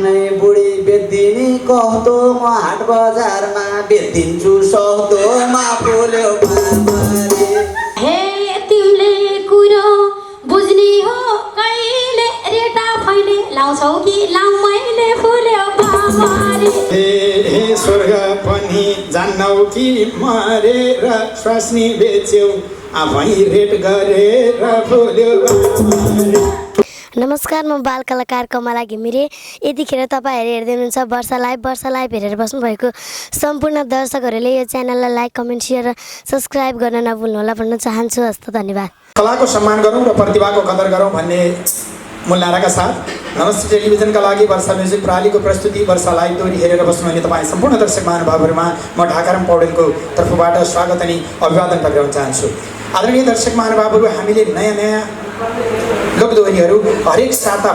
आफ्नै बुढी बेच्दिने कहतो म हाट बजारमा बेच्दिन्छु सक्दोमा फुल्यो बाबरी। हे तिमीले कुरो बुझ्ने हो कहिले रेटा फैले लाउँछौ कि लाउँ मैले फुल्यो बाबरी। हे स्वर्ग पनि जान्नौ कि मरेर स्वास्नी बेच्यौ आफै रेट गरेर फुल्यो बाबरी। नमस्कार, म बाल कलाकार कमला घिमिरे। यतिखेर तपाईँहरू हेर्दै हुनुहुन्छ वर्षा लाइभ हेरेर बस्नुभएको सम्पूर्ण दर्शकहरूले यो च्यानललाई लाइक, कमेन्ट, शेयर र सब्सक्राइब गर्न नभुल्नुहोला भन्न चाहन्छु। हस्त धन्यवाद। कलाको सम्मान गरौँ र प्रतिभाको कदर गरौँ भन्ने मूल नाराका साथ नमस्ते टेलिभिजनका लागि वर्षा म्युजिक प्रणालीको प्रस्तुति वर्षा लाइभ दोहोरी हेरेर बस्नुहुने तपाईँ सम्पूर्ण दर्शक महानुभावहरूमा म ढाकाराम पौडेलको तर्फबाट स्वागत अनि अभिवादन टक्राउन चाहन्छु। आदरणीय दर्शक महानुभावहरू, हामीले नयाँ लोकदोहोरीहरू हरेक साता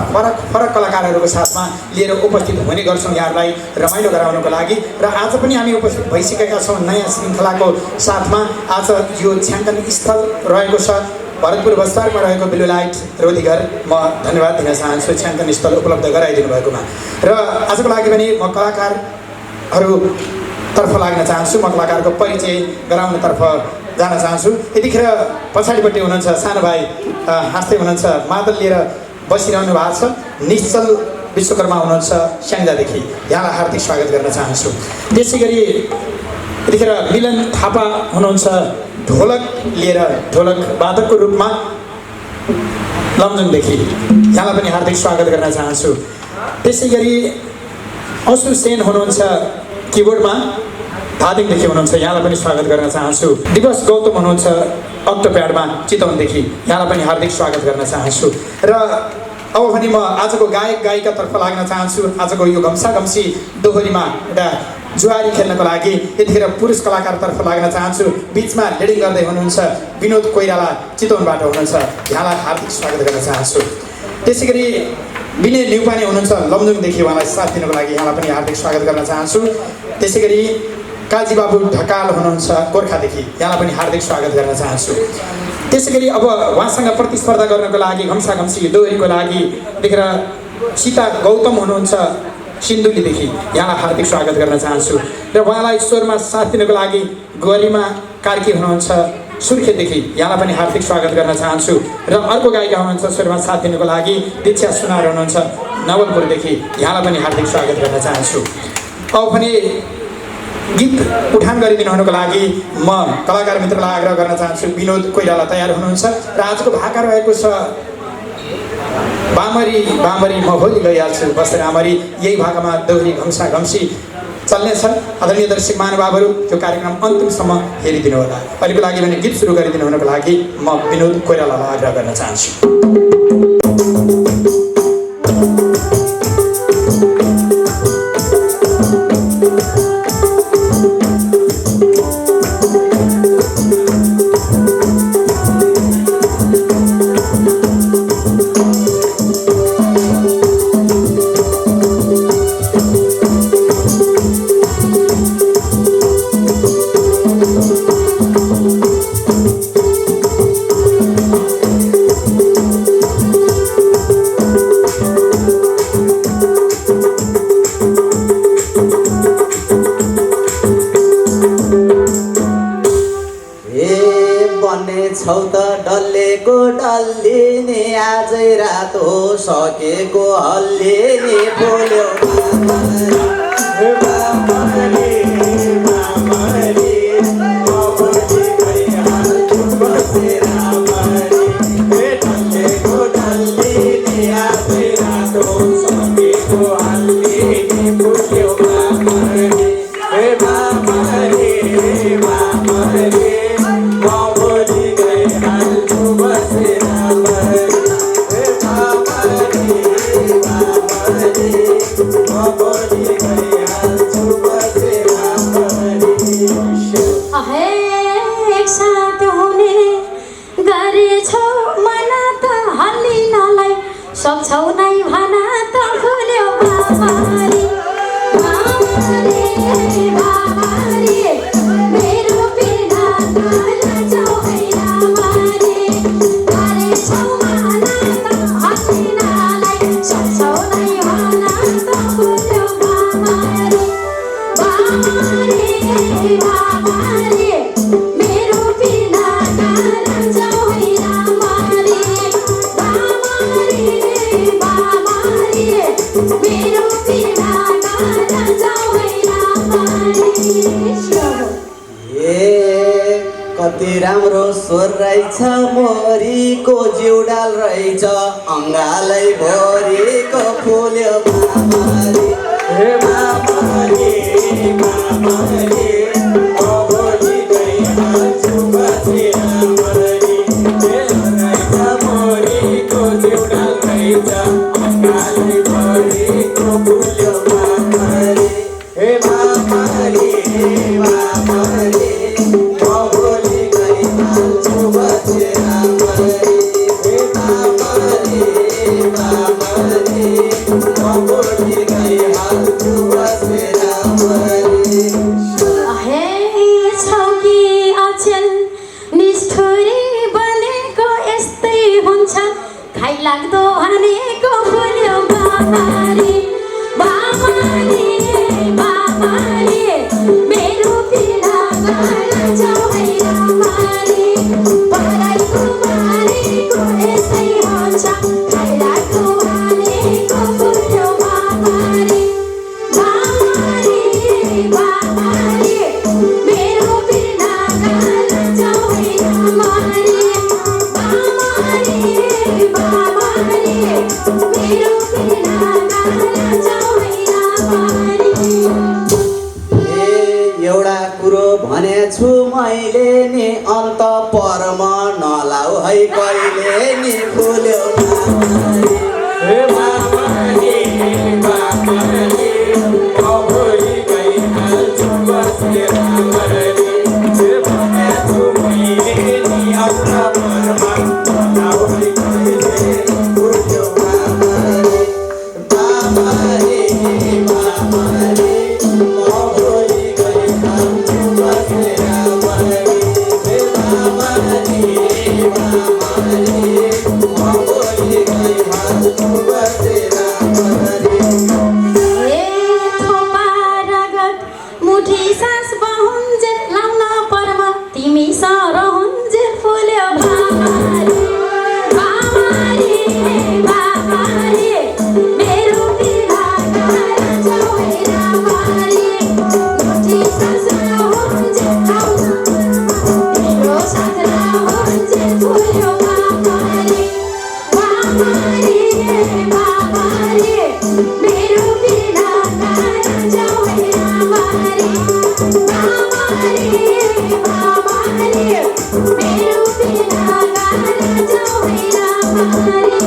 फरक कलाकारहरूको साथमा लिएर उपस्थित हुने गर्छौँ यहाँहरूलाई रमाइलो गराउनको लागि। र आज पनि हामी उपस्थित भइसकेका छौँ नयाँ श्रृङ्खलाको साथमा। आज यो छ्याङ्कन स्थल रहेको छ भरतपुर बस्तारमा रहेको ब्लू लाइट रोधीघर। म धन्यवाद दिन चाहन्छु छ्याङ्कन स्थल उपलब्ध गराइदिनु भएकोमा। र आजको लागि पनि म कलाकारहरूतर्फ लाग्न चाहन्छु, म कलाकारको परिचय गराउनतर्फ जान चाहन्छु। यतिखेर पछाडिपट्टि हुनुहुन्छ सानो भाइ, हाँस्दै हुनुहुन्छ, मादल लिएर बसिरहनु भएको छ, निश्चल विश्वकर्मा हुनुहुन्छ स्याङ्जादेखि। यहाँलाई हार्दिक स्वागत गर्न चाहन्छु। त्यसै गरी यतिखेर मिलन थापा हुनुहुन्छ ढोलक लिएर, ढोलक वादकको रूपमा लमजुङदेखि। यहाँलाई पनि हार्दिक स्वागत गर्न चाहन्छु। त्यसै गरी असु सेन हुनुहुन्छ किबोर्डमा, धादिङदेखि हुनुहुन्छ। यहाँलाई पनि स्वागत गर्न चाहन्छु। दिवस गौतम हुनुहुन्छ अक्टोप्याडमा चितवनदेखि। यहाँलाई पनि हार्दिक स्वागत गर्न चाहन्छु। र अब भने म आजको गायक गायिकातर्फ लाग्न चाहन्छु। आजको यो घम्साघम्सी दोहोरीमा एउटा जुवारी खेल्नको लागि यतिखेर पुरुष कलाकारतर्फ लाग्न चाहन्छु। बिचमा लिडिङ गर्दै हुनुहुन्छ विनोद कोइराला चितवनबाट हुनुहुन्छ। यहाँलाई हार्दिक स्वागत गर्न चाहन्छु। त्यसै गरी विनय न्युपाने हुनुहुन्छ लमजुङदेखि, उहाँलाई साथ दिनको लागि यहाँलाई पनि हार्दिक स्वागत गर्न चाहन्छु। त्यसै गरी काजी बाबु ढकाल हुनुहुन्छ गोर्खादेखि, यहाँलाई पनि हार्दिक स्वागत गर्न चाहन्छु। त्यसै गरी अब उहाँसँग प्रतिस्पर्धा गर्नको लागि घम्साघम्सी दोहोरीको लागि देखेर सीता गौतम हुनुहुन्छ सिन्धुलीदेखि, यहाँलाई हार्दिक स्वागत गर्न चाहन्छु। र उहाँलाई स्वरमा साथ दिनको लागि गरिमा कार्की हुनुहुन्छ सुर्खेतदेखि, यहाँलाई पनि हार्दिक स्वागत गर्न चाहन्छु। र अर्को गायिका हुनुहुन्छ स्वरमा साथ दिनको लागि दीक्षा सुनार हुनुहुन्छ नवलपुरदेखि, यहाँलाई पनि हार्दिक स्वागत गर्न चाहन्छु। अब पनि गीत उठान गरिदिनु हुनुको लागि म कलाकार मित्रलाई आग्रह गर्न चाहन्छु। विनोद कोइराला तयार हुनुहुन्छ र आजको भाका रहेको छ बामरी बामरी म भोलि गइहाल्छु बसेर आमरी। यही भाकामा दोहोरी घम्साघम्सी चल्नेछ। आदरणीय दर्शक महानुभावहरू, यो कार्यक्रम अन्तिमसम्म हेरिदिनु होला। अहिलेको लागि भने गीत सुरु गरिदिनु हुनुको लागि म विनोद कोइरालालाई आग्रह गर्न चाहन्छु। छौ त डल्लेको डल्लिने आजै रातो सकेको हल्लिने फुल्यो सक्छौ नै भन त बामारी मेरो पीडा गान जाऊ है रामारी। ए कति राम्रो स्वर रहेछ मोरीको जिउडाल रहेछ अङ्गालै भरिको फुल्यो मामरी हे मामरी मामरी अबोली गई हाल्छु बसे रामरी हे रहेछ मोरीको जिउडाल रहेछ अङ्गालै भरिको फुल्यो मामरी हे मामरी मामरी लाग्दो हानेको फुल्यो बामारी बामारी बामारी मेरो पीडा गान जाऊ है रामारी। पराइको मारेको यसै हुन्छ लाग्दो हानेको फुल्यो बामारी बामारी बामारी मेरो पीडा गान जाऊ है रामारी बामारी बामारी मेरो पीडा गान जाऊ है रामारी। एउटा कुरो भनेछु मैले नि अन्त परमा नलाउ है कहिले नि फुल्यो मामरी हे मामरी मामरी अबोली गई हाल्छु बसे रामरी हे भनेछु मैले नि अन्त परमा नलाउ है कहिले नि फुल्यो मामरी मामरी मामरी अबोली गई हाल्छु बसे रामरी हे मामरी मामरी अबोली गई हाल्छु बसे रामरी। थोपा रगत मुठी सास बहुन्जेल लाउन परमा तिमी सरहुन्जेल फुल्यो बामारी बामारी बामारी मेरो पीडा गान जाऊ है रामारी। मुठी सास बहुन्जेल लाउन मेरो साथ बहुन्जेल फुल्यो बामारी बामारी बामारी मेरो पीडा गान जाऊ है रामारी बामारी बामारी मेरो पीडा गान जाऊ है रामारी।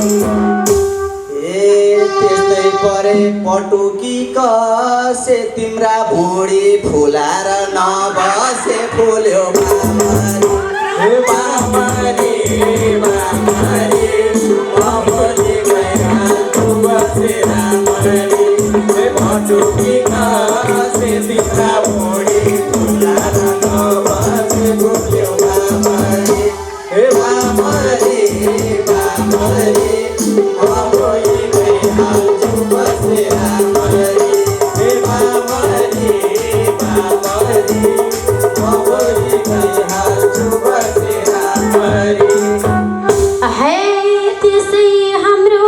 ए त्यस्तै परे पटुकी कसे तिम्रा भुँडी फुलाएर नबसे फुल्यो मामरी हे मामरी मामरी अबोली गई हाल्छु बसे रामरी हे पटुकी कसे तिम्रा भुँडी फुलाएर नबसे फुल्यो मामरी हे मामरी मामरी अबोली गई हाल्छु बसे रामरी हे मामरी मामरी अबोली गई हाल्छु बसे रामरी। हे त्यसै हाम्रो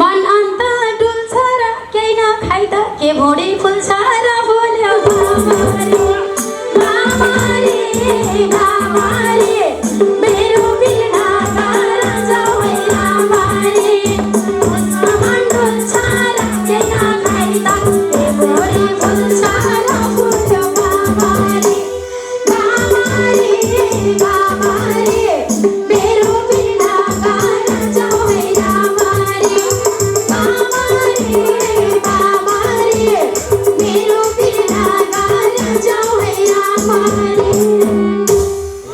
मन अन्त डुल्छ र केही नखाइ त के भुँडी फुल्छ र फुल्यो बामारी बामारी बामारी मेरो पीडा गान जाऊ है रामारी। मन डुल्छ र केही नखाइ त के भुँडी फुल्छ र फुल्यो बामारी बामारी बामारी मेरो पीडा गान जाऊ है रामारी बामारी बामारी मेरो पीडा गान जाऊ है रामारी।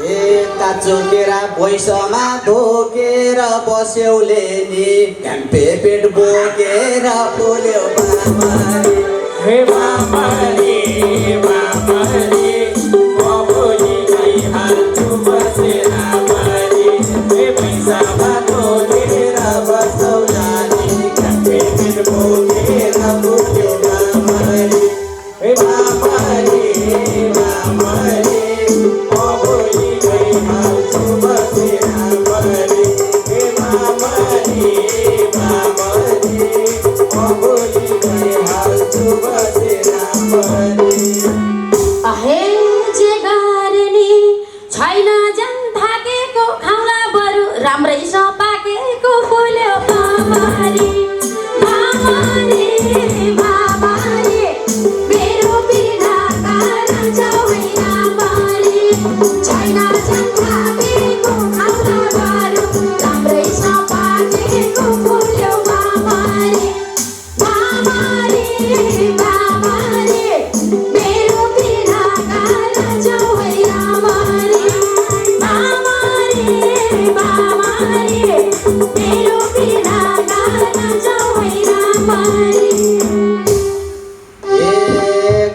ए काँचो केरा भैँसमा धोकेर बस्यौले नि घ्याम्पे पेट बोकेर फुल्यो मामरी हे मामरी मामरी अबोली गई हाल्छु बसे रामरी हे भैँसमा धोकेर बस्यौला नि घ्याम्पे पेट बोकेर फुल्यो मामरी हे मामरी मामरी अबोली गई हाल्छु बसे रामरी हे मामरी मामरी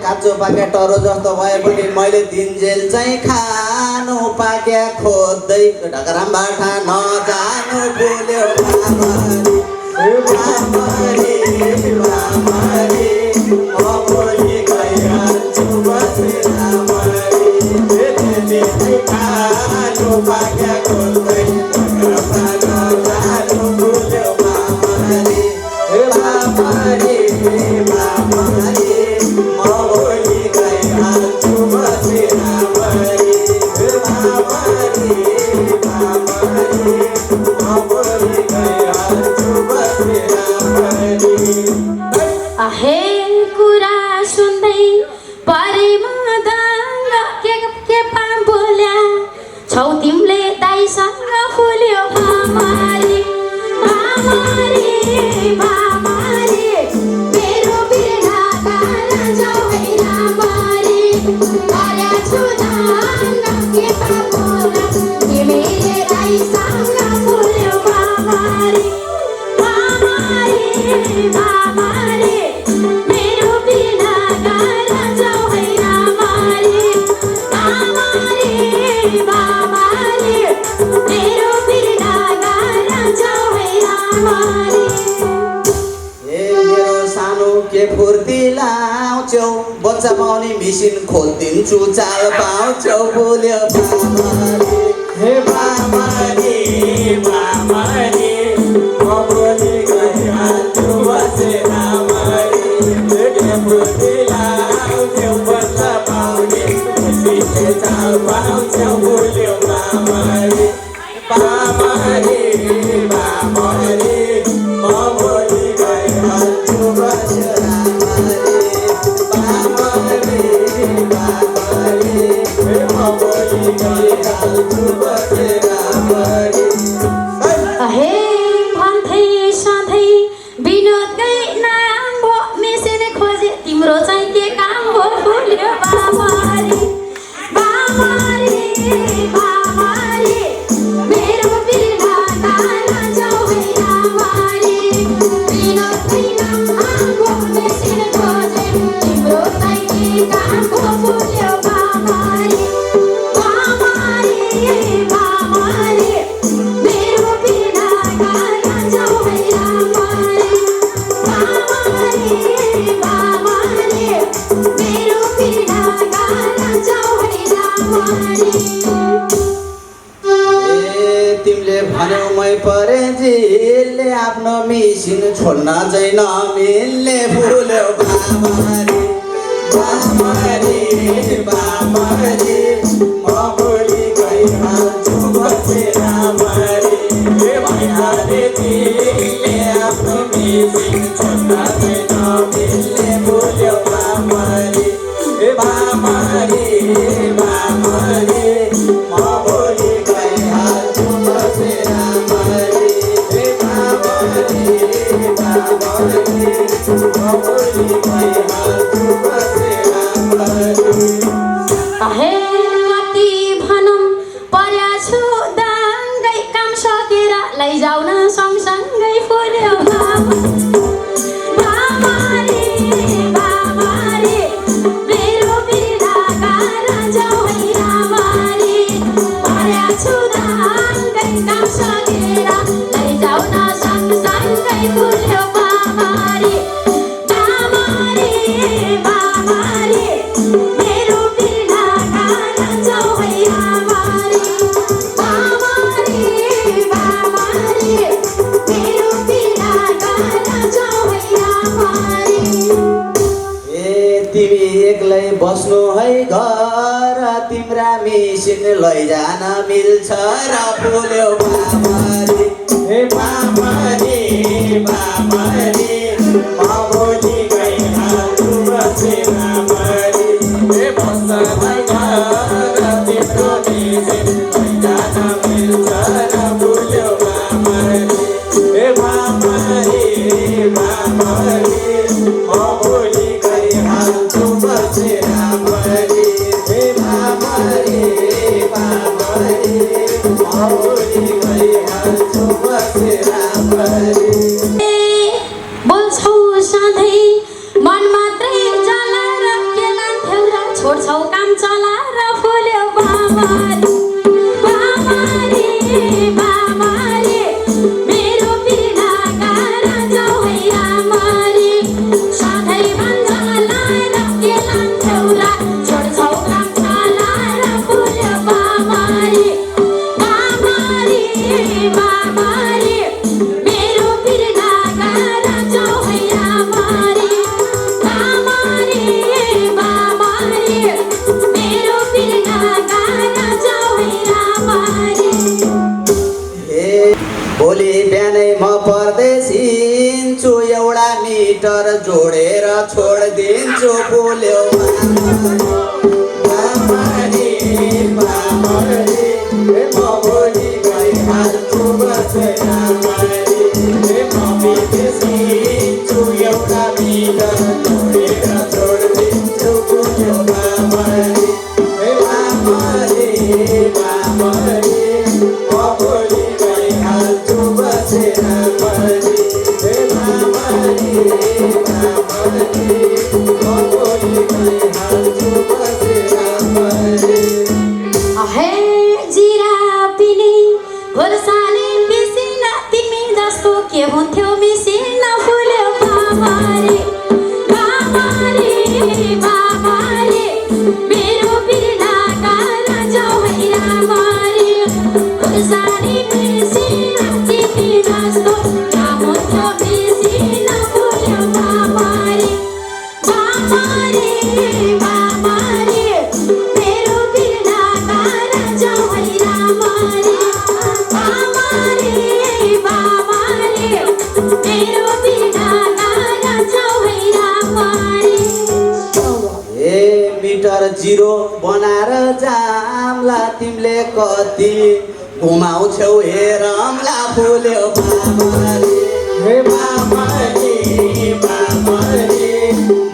काँचो पाके टरो जस्तो भए पनि मैले दिनजेल चाहिँ खानु पाक्या खोज्दै ढकराम बाठा नजानु बोल्यो मामरी मामरी म भोलि गइहाल्छु बसेर मरी खानु पाक्या खोज्दै ढकराम नजानु बोल्यो मामरी मामरी मामरी हे कुरा सुन्दै परेमा दङ्ग के पाम बोल्या छौ तिमीले दाइसँग फुल्यो भामारी भामारी भामारी मेरो बिरहा काला जाऊ है रामारी कार्या छु दङ्ग के पाम बोल्या तिमीले दाइसँग फुल्यो भामारी भामारी भामारी मेरो बिना गाला जाऊ है रामारी भामारी भामारी मेरो बिना गाला जाऊ है रामारी मेरो सानो के फुर्ती लाउँछौ बच्चा पाउने मिसिन खोलिदिन्छु चाल पाउँछौ बोल्यो बामारी हे बामारी बामारी म भोलि गइहाल्छु बसेर मरी के फुर्ती लाउँछौ बच्चा पाउने मिसिन चाल पाउँछौ बोल्यो बामारी बामारी बामारी म भोलि गइहाल्छु बसेर मरी बामारी बामारी म भोलि गइहाल्छु बसेर मरी हे भन्थे सधैँ विनोद गई नाम भो मिसिन खोजे तिम्रो चाहिँ के काम भो फुल्यो बामारी बामारी बामारी मेरो बिना गाला जाऊ है रामारी विनोद गई नाम भो मिसिन खोजे तिम्रो चाहिँ के काम भो फुल्यो बामारी बामारी बामारी मेरो बिना गाला जाऊ है रामारी बामारी बामारी मेरो बिना गाला जाऊ है रामारी तिमीले भन्यौ मै परे जिल्ले आफ्नो मिसिन छोड्न चाहिँ नमिल्ने फुल्यो बामारी बामारी बामारी म भोलि गइहाल्छु बसेर मरी भइहाले तिमीले आफ्नो मिसिन छोड्न चाहिँ नमिल्ने फुल्यो बामारी बामारी बामारी म भोलि गइहाल्छु बसेर मरी बामारी बामारी म भोलि गइहाल्छु बसेर मरी हे कति भनौँ पर्या छु दाङ्गै काम सकेर लैजाऊ न सँगसँगै फुल्यो बामारी बामारी मेरो बिना गाला जाऊ है रामारी पर्या छु दाङ्गै काम सकेर लैजाऊ न सँगसँगै फुल्यो बामारी बामारी बामारी मेरो बिना गाला जाऊ है रामारी बामारी बामारी मेरो बिना गाला जाऊ है रामारी तिमी एक्लै बस्नु है घर तिम्रा मिसिन लैजान मिल्छ र फुल्यो बामारी बामारी बामारी म भोलि गइहाल्छु बसेर मरी बस्न है घर तिम्रो मिसिन लैजान मिल्छ र फुल्यो बामारी बामारी बामारी म भोलि गइहाल्छु बसेर मरी बामारी बामारी म भोलि गइहाल्छु बसेर मरी बोल मिटर जोडेर छोडिदिन्छु फुल्यो मामरी मामरी म भोलि गइहाल्छु बसेरामरी म बिर्सिन्छु एउटा मिटर जोडेर छोडिदिन्छु फुल्यो मामरी मामरी मामरी म भोलि गइहाल्छु बसेरामरी मामरी मामरी म भोलि गइहाल्छु बसेरामरी अहे जिरा पिनी खोर्सानी मिसिन तिमी जस्तो के हुन्थ्यो मिसिन फुल्यो मामरी मामरी मामरी मेरो बिर्ना गाना जाउँ रामरी खोर्सानी मिसिन तिमी जस्तो के हुन्थ्यो मिसिन फुल्यो मामरी मामरी मामरी मेरो बिर्ना गाना जाउँ रामरी मामरी मामरी मेरो बिर्ना गाना जाउँ रामरी ए मिटर जिरो बनाएर जामला तिमीले कति घुमाउँछौ हेरमला फुल्यो मामरी हे मामरी मामरी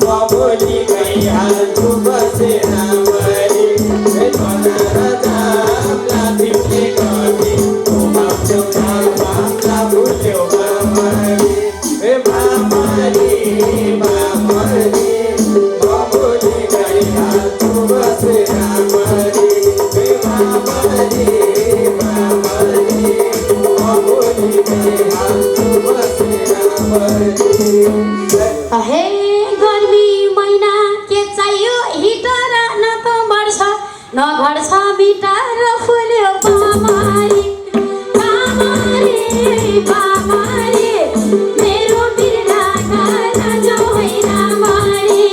म भोलि गइहाल्छु बसेरामरी हे बनाएर जामला तिमीले कति घुमाउँछौ हेरमला फुल्यो मामरी हे मामरी मामरी म भोलि गइहाल्छु बसेरामरी हे मामरी मामरी म भोलि गइहाल्छु बसेरामरी अहे गर्मी महिना के चाहियो हिटर न त बढ्छ न घट्छ मिटर फुल्यो मामरी मामरी मामरी मेरो बिर्ना गाना जाउँ रामरी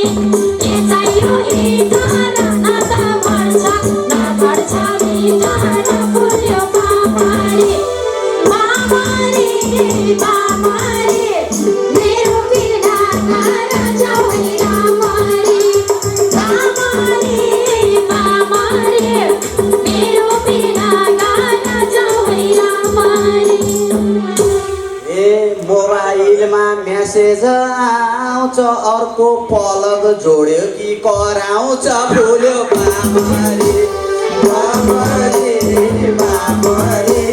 के चाहियो हिटर न त बढ्छ न घट्छ मिटर फुल्यो मामरी मामरी मामरी मेरो बिर्ना गाना जाउँ रामरी मामरी मामरी मेरो बिर्ना गाना जाउँ रामरी ए मोबाइलमा मेसेज आउँछ अर्को पलक जोड्यो कि कराउँछ फुल्यो मामरी मामरी मामरी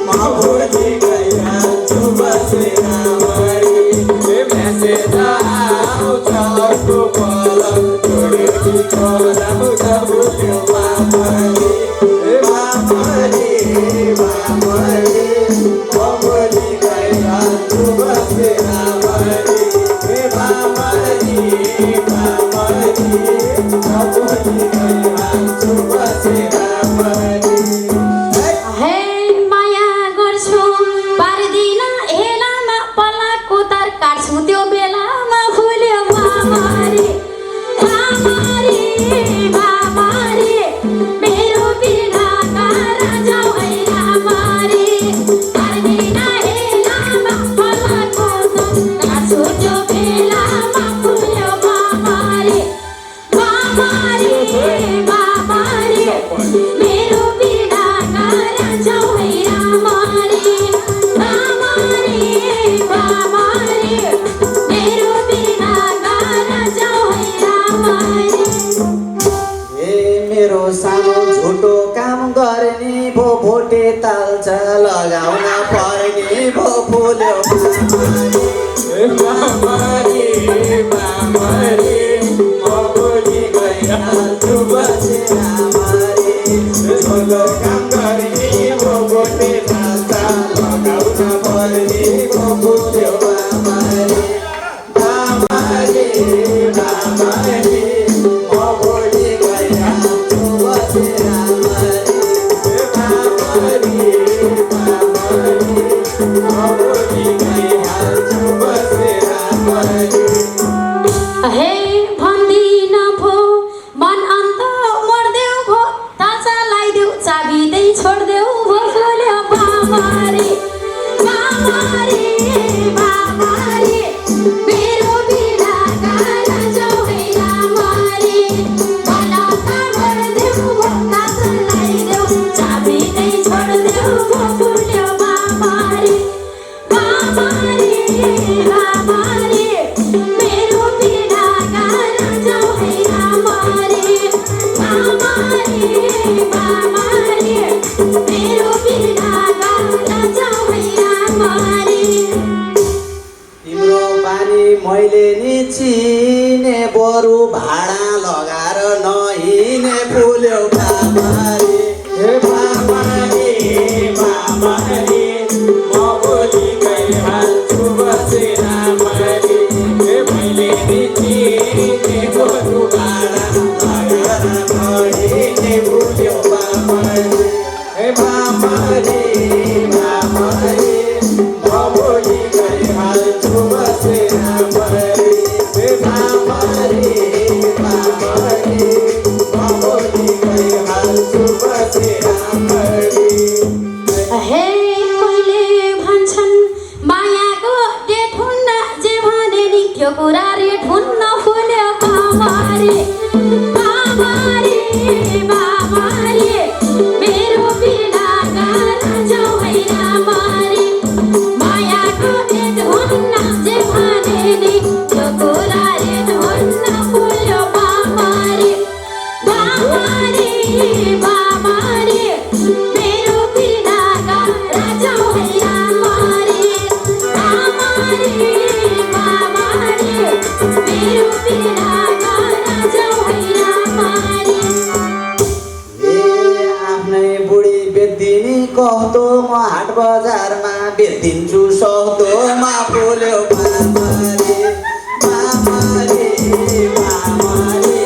म भोलि गइहाल्छु बसेरामरी ए मेसेज आउँछ अर्को पलक जोड्यो कि कराउँछ फुल्यो मामरी ए मामरी मामरी म भोलि गइहाल्छु बसेरामरी ए मामरी मामरी म भोलि गइहाल्छु बसेरामरी हे माया गर्छु पार्दिन हेलामा पलाको तार काट्छु त्यो बेलामा फुल्यो मामरी मामरी मामरी मेरो बिर्ना गाना जाउँ रामरी पार्दिन हेलामा पलाको तार काट्छु त्यो बेलामा फुल्यो मामरी मामरी मामरी मेरो बिर्ना गाना जाउँ रामरी मामरी मामरी मेरो बिर्ना गाना जाउँ रामरी ए मेरो सानो झुटो काम गर्ने भो भोटे ताल्छ लगाउन पर्ने भो फुल्यो मामरी मामरी म भोलि गइहाल्छु बसेरामरी झुटो काम गर्ने भो भोटे ताल्छ लगाउन पर्ने भो फुल्यो मामरी मामरी मामरी म भोलि गइहाल्छु बसेरामरी मामरी मामरी म भोलि गइहाल्छु बसेरामरी हे भन्दिन भो मन अन्त मर्देऊ भो ताचा लगाइदेऊ चाबी दे छोड्देऊ भो फुल्यो मामरी मामरी मामरी मेरो मैले नि चिने बरु भाडा लगाएर नहिने फुल्यो बाबाले हे बाबाले बाबाले म भोलि गइहाल्छु बसेर मैले हे मैले नि चिने बरु भाडा लगाएर नहिने फुल्यो बाबाले हे बाबाले बाबाले म भोलि गइहाल्छु बसेर मैले हे बाबाले बाबाले म भोलि गइहाल्छु बसेर मैले हे कोहीले भन्छन् मायाको डेट हुन्न जे भने नि त्यो कुरा रेट हुन्न फुल्यो बाबारे बाबारे बाबारे मेरो बिना गाना जाऊ होइन मारे मायाको डेट हुन्न जे भने नि त्यो कुरा रेट हुन्न फुल्यो बाबारे बाबारे बाबारे मेरो बिना गाना जाऊ होइन मारे बाबारे बाबारे मेरो बिना गाना जाऊ होइन मारे ए आफ्नै बुढी बेच्दिनी कहतो म हाट बजारमा बेचिदिन्छु सक्दोमा फुल्यो बाबाले बाबाले बाबाले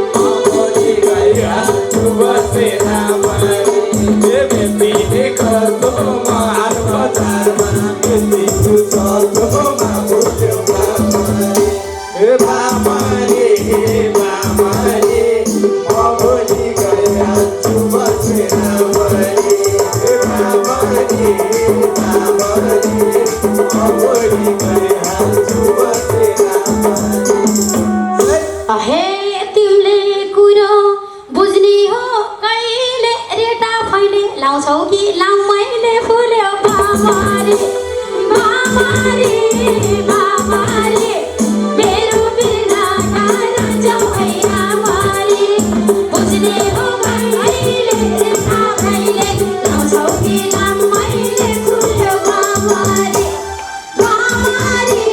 म भोलि गइहाल्छु बसेर मैले हे बेच्दिने खर्चो म हाट बजारमा बेच्दिन्छु सक्दोमा फुल्यो बाबाले हे बाबाले बाबाले म भोलि गइहाल्छु बसेर मैले हे बाबाले बाबाले म भोलि गइहाल्छु बसेर मैले हे तिमीले कुरो बुझ्ने हो कहिले रेटा फैले लाउँछौ कि लाउ मैले फुल्यो बाबारे बाबारे बाबारे मेरो बिना गाना जाऊ होइन मारे बुझ्ने हो कहिले रेटा फैले लाउँछौ कि लाउ मैले फुल्यो बाबारे बाबारे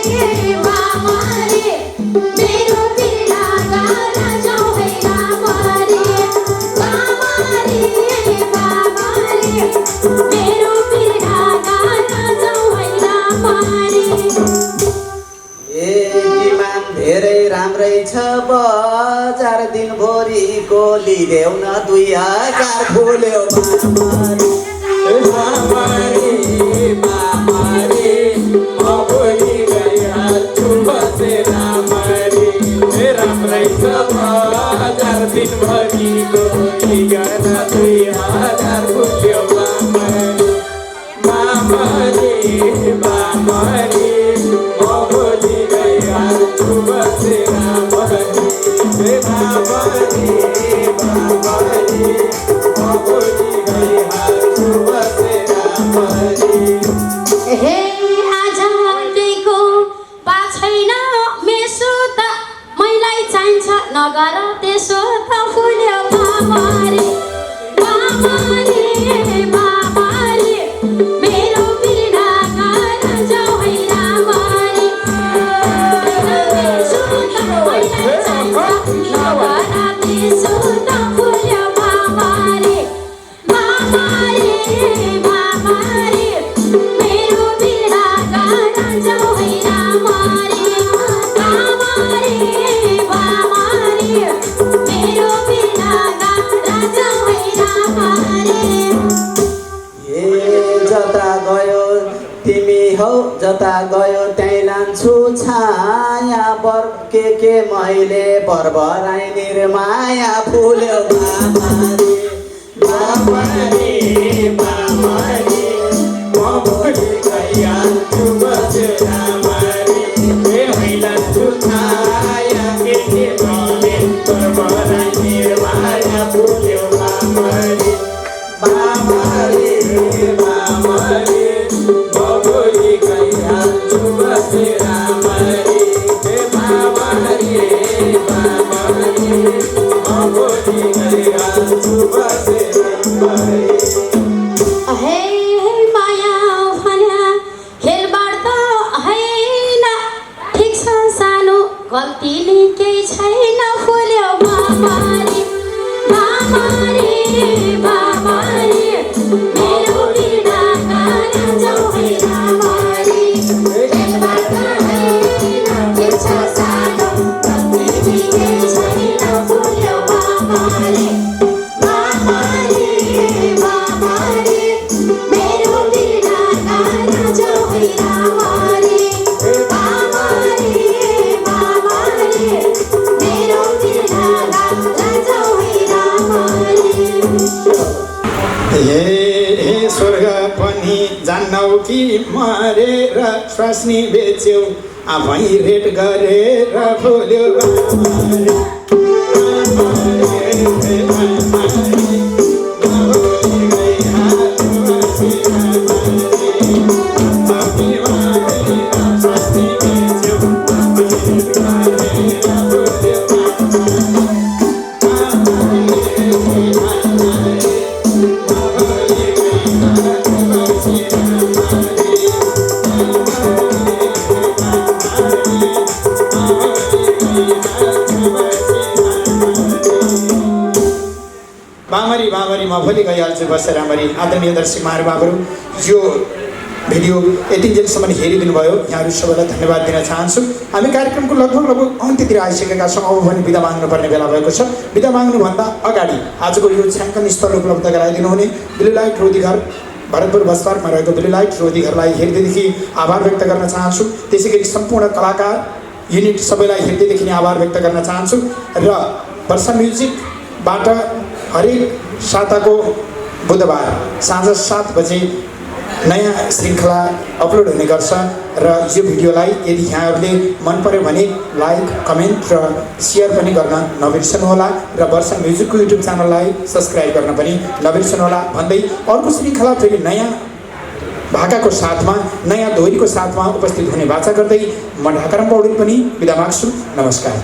बाबारे मेरो बिना गाना जाऊ होइन मारे बाबारे बाबारे मेरो बिना गाना जाऊ होइन मारे ए डिमान्ड धेरै राम्रै छ बजार दिनभरिको लिदेऊ न 2000 फुल्यो बाबाले हे बाबाले बाबाले म भोलि गइहाल्छु बसेर मैले हे राम्रै छ बजार दिनभरिको लिगन 2000 फुल्यो बाबाले बाबाले बाबाले म भोलि गइहाल्छु बसेर मैले हे बाबाले बाबाले म भोलि गइहाल्छु बसेर मैले हे आज दिएको पा छैन मेसो त मैलाई चाहिन्छ नगर त्यसो त फुल्यो बाबारे बाबारे बाबारे मेरो बिना गाना जाऊ होइन मारे मेसो त मैलाई चाहिन्छ नगर त्यसो त फुल्यो बाबारे बाबारे बाबारे मेरो बिना गाना जाऊ होइन मारे बाबारे बाबारे मेरो बिना गाना जाऊ होइन मारे ए जता गयो तिमी हौ जता गयो त्यहीँ लान्छु छाया बर के मैले बरबराई निर्माया फुल्यो बाबाले बाबाले बाबाले म भोलि गइहाल्छु बसेर मैले हे हैलान्छु छाया के मैले बरबराई निर्माया फुल्यो बाबाले बाबाले बाबाले म भोलि गइहाल्छु बसेर मैले हे बाबाले बाबाले म भोलि गइहाल्छु बसेर मैले गल्तीले केही छैन फुल्यो बाबाले बाबाले बाबाले मेरो बिर्दाका जाऊ है रामाले एकबाट होइन इच्छा सानो गल्तीले केही छैन फुल्यो बाबाले बाबाले बाबाले मेरो बिर्दाका जाऊ है रामाले बाबाले बाबाले मेरो बिर्दाका जाऊ है रामाले हे स्वर्ग पनि जान्नौ कि मरेर स्वास्नी बेच्यौ आफै रेट गरेर फुल्यो बामरी बामरी म भोलि गइहाल्छु बसेर रामरी। आदरणीय दर्शक महानुभावहरू, यो भिडियो यतिन्जेलसम्म हेरिदिनु भयो, यहाँहरू सबैलाई धन्यवाद दिन चाहन्छु। हामी कार्यक्रमको लगभग अन्त्यतिर आइसकेका छौँ। अब भने बिदा माग्नुपर्ने बेला भएको छ। बिदा माग्नुभन्दा अगाडि आजको यो छायाङ्कन स्थल उपलब्ध गराइदिनु हुने ब्लू लाइट रोधी घर भरतपुर बसपार्कमा रहेको ब्लू लाइट रोधी घरलाई हृदयदेखि आभार व्यक्त गर्न चाहन्छु। त्यसै गरी सम्पूर्ण कलाकार युनिट सबैलाई हृदयदेखि नै आभार व्यक्त गर्न चाहन्छु। र वर्षा म्युजिकबाट हरेक साताको बुधबार साँझ 7 बजे नयाँ श्रृङ्खला अपलोड हुने गर्छ। र यो भिडियोलाई यदि यहाँहरूले मन पर्यो भने लाइक, कमेन्ट र सेयर पनि गर्न नबिर्सनुहोला। र वर्षा म्युजिकको युट्युब च्यानललाई सब्सक्राइब गर्न पनि नबिर्सनुहोला भन्दै अर्को श्रृङ्खला फेरि नयाँ भाकाको साथमा, नयाँ दोहोरीको साथमा उपस्थित हुने वाचा गर्दै म ढाकाराम पौडेल पनि बिदा माग्छु। नमस्कार।